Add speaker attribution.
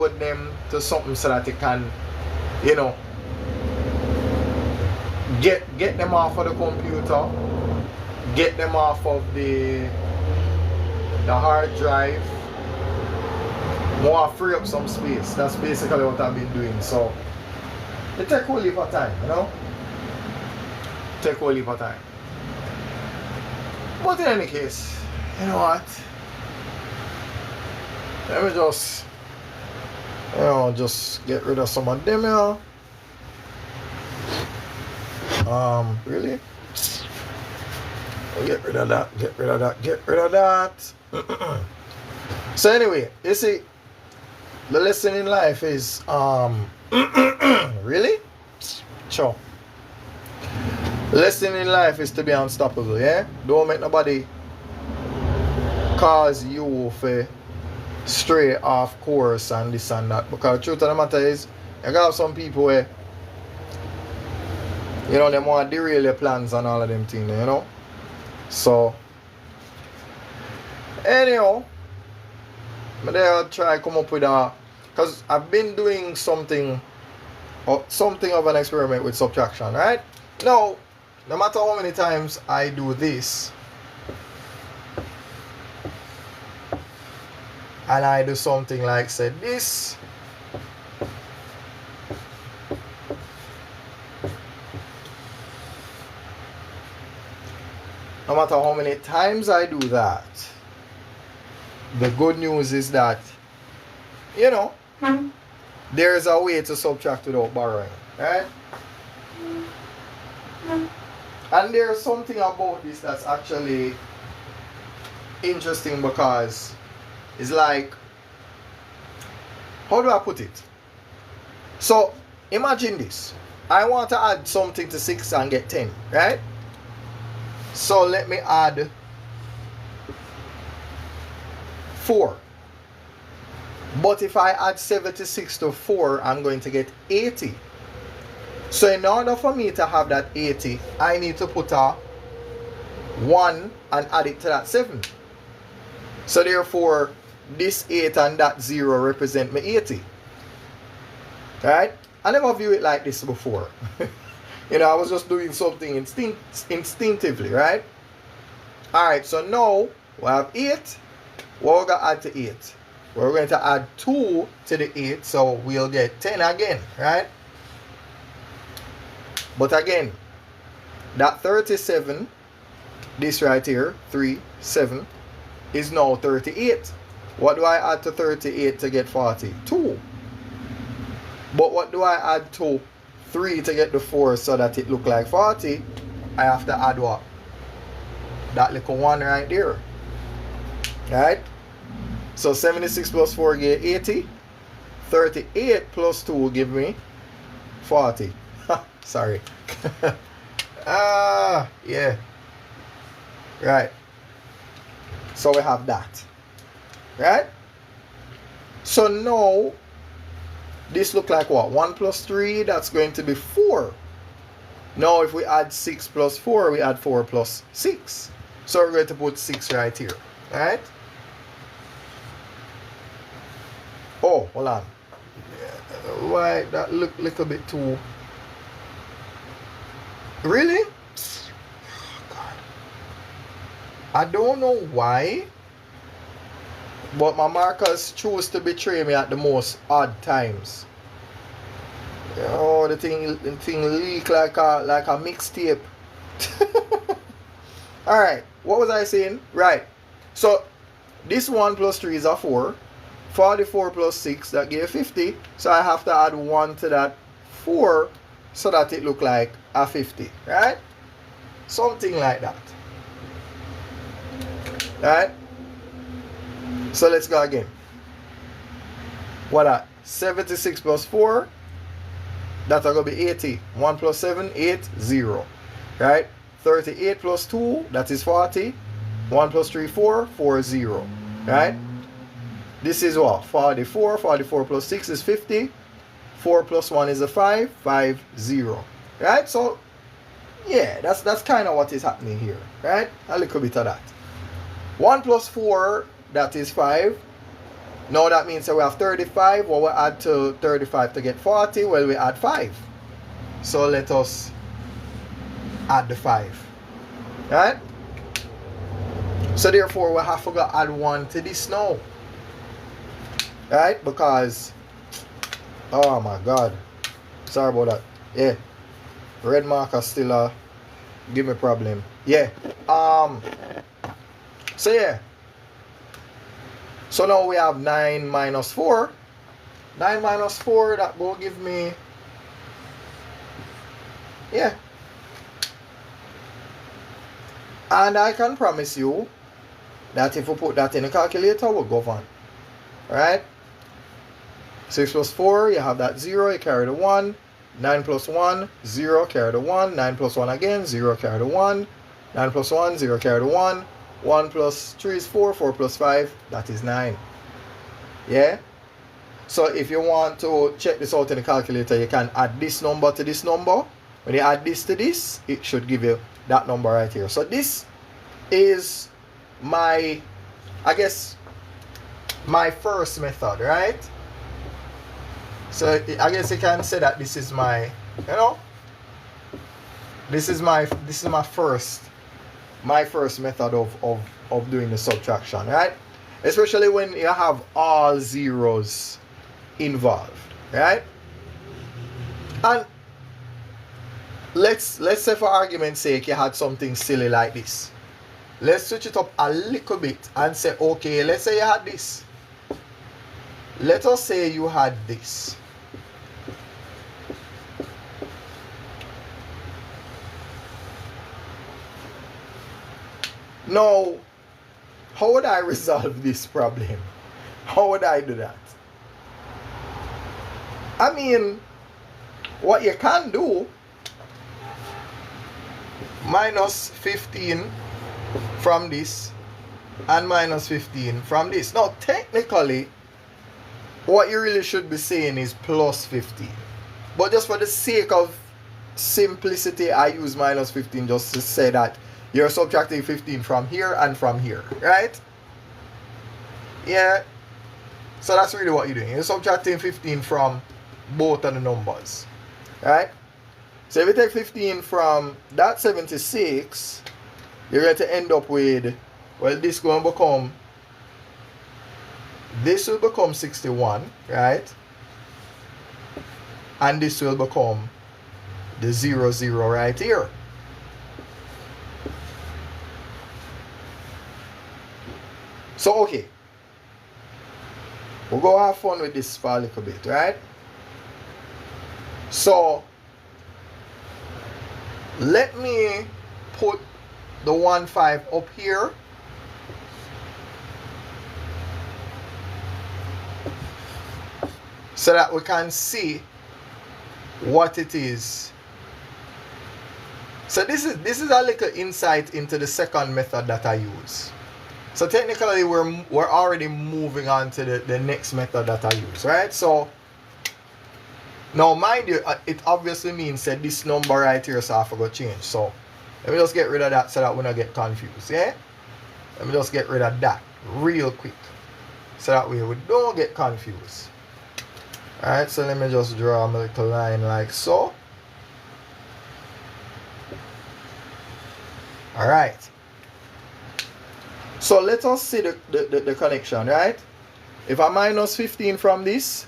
Speaker 1: put them to something so that it can, you know, get them off of the computer, get them off of the hard drive, more free up some space. That's basically what I've been doing. So it take a whole heap of time, you know? Take a whole heap of time. But in any case, you know what? Let me just, you know, just get rid of some of them here. Really? Get rid of that, get rid of that, get rid of that. So anyway, you see, the lesson in life is, really? Sure. The lesson in life is to be unstoppable, yeah? Don't make nobody cause you for stray off course and this and that. Because the truth of the matter is, you got some people where, you know, they want to derail your plans and all of them things, you know? So, anyhow, I'll try to come up with a, because I've been doing something of an experiment with subtraction, right? Now, no matter how many times I do this, and I do something like, say, this, no matter how many times I do that, the good news is that, you know, there's a way to subtract without borrowing, right? And there's something about this that's actually interesting because it's like, how do I put it? So, imagine this. I want to add something to 6 and get 10, right? So let me add 4. But if I add 76 to 4, I'm going to get 80. So in order for me to have that 80, I need to put a 1 and add it to that 7. So therefore, this 8 and that 0 represent me 80. Right? I never view it like this before. You know, I was just doing something instinctively, right? Alright, so now we have 8. What we're going to add to 8? We're going to add 2 to the 8, so we'll get 10 again, right? But again, that 37, this right here, 3, 7, is now 38. What do I add to 38 to get 40? 2. But what do I add to 3 to get the 4 so that it look like 40? I have to add what? That little 1 right there. Right? So 76 plus 4 give 80. 38 plus 2 will give me 40. Sorry. Yeah. Right. So we have that. Right? So now, this look like what? 1 plus 3, that's going to be 4. Now if we add 6 plus 4, we add 4 plus 6. So we're going to put 6 right here. Right? Oh, hold on. Why that look a little bit too... Really? God. I don't know why, but my markers choose to betray me at the most odd times. Oh, the thing leak like a mixtape. Alright, what was I saying? Right. So this 1 plus 3 is a 4. 44 plus 6, that gave 50. So I have to add 1 to that 4 so that it look like a 50. Right? Something like that. Right? So let's go again. What that? 76 plus 4. That's going to be 80. 1 plus 7, 8, 0. Right? 38 plus 2, that is 40. 1 plus 3, 4, 4, 0. Right? This is what? 44. 44 plus 6 is 50. 4 plus 1 is a 5. 5, 0. Right? So, yeah, that's kind of what is happening here. Right? A little bit of that. 1 plus 4, that is 5. Now that means that we have 35. What we add to 35 to get 40? Well, we add 5. So let us add the 5. Right? So therefore, we have to go add 1 to this now. Right? Because, oh my God. Sorry about that. Yeah. Red marker still give me problem. Yeah. So yeah. So now we have 9 minus 4. 9 minus 4, that will give me, yeah. And I can promise you that if we put that in a calculator, we'll go on. Right? 6 plus 4, you have that 0, you carry the 1. 9 plus 1, 0, carry the 1. 9 plus 1 again, 0, carry the 1. 9 plus 1, 0, carry the 1. 1 plus 3 is 4, 4 plus 5, that is 9. Yeah? So if you want to check this out in the calculator, you can add this number to this number. When you add this to this, it should give you that number right here. So this is my, I guess, my first method, right? So I guess you can say that this is my, you know, this is my first method of doing the subtraction, right? Especially when you have all zeros involved, right? And let's say for argument's sake you had something silly like this. Let's switch it up a little bit and say, okay, let's say you had this. Let us say you had this. Now, how would I resolve this problem? How would I do that? I mean, what you can do, minus 15 from this and minus 15 from this. Now, technically, what you really should be saying is plus 15. But just for the sake of simplicity, I use minus 15 just to say that you're subtracting 15 from here and from here, right? Yeah. So that's really what you're doing. You're subtracting 15 from both of the numbers, right? So if you take 15 from that 76, you're going to end up with, well, this will become 61, right? And this will become the 0, 0 right here. So, okay. We'll go have fun with this for a little bit, right? So, let me put the 1, 5 up here. So that we can see what it is. So this is a little insight into the second method that I use. So technically we're already moving on to the next method that I use, right? So now mind you, it obviously means that this number right here, so I forgot to change. So let me just get rid of that so that we don't get confused, yeah? Let me just get rid of that real quick so that way we don't get confused. Alright, so let me just draw a little line like so. Alright. So let us see the connection, right? If I minus 15 from this,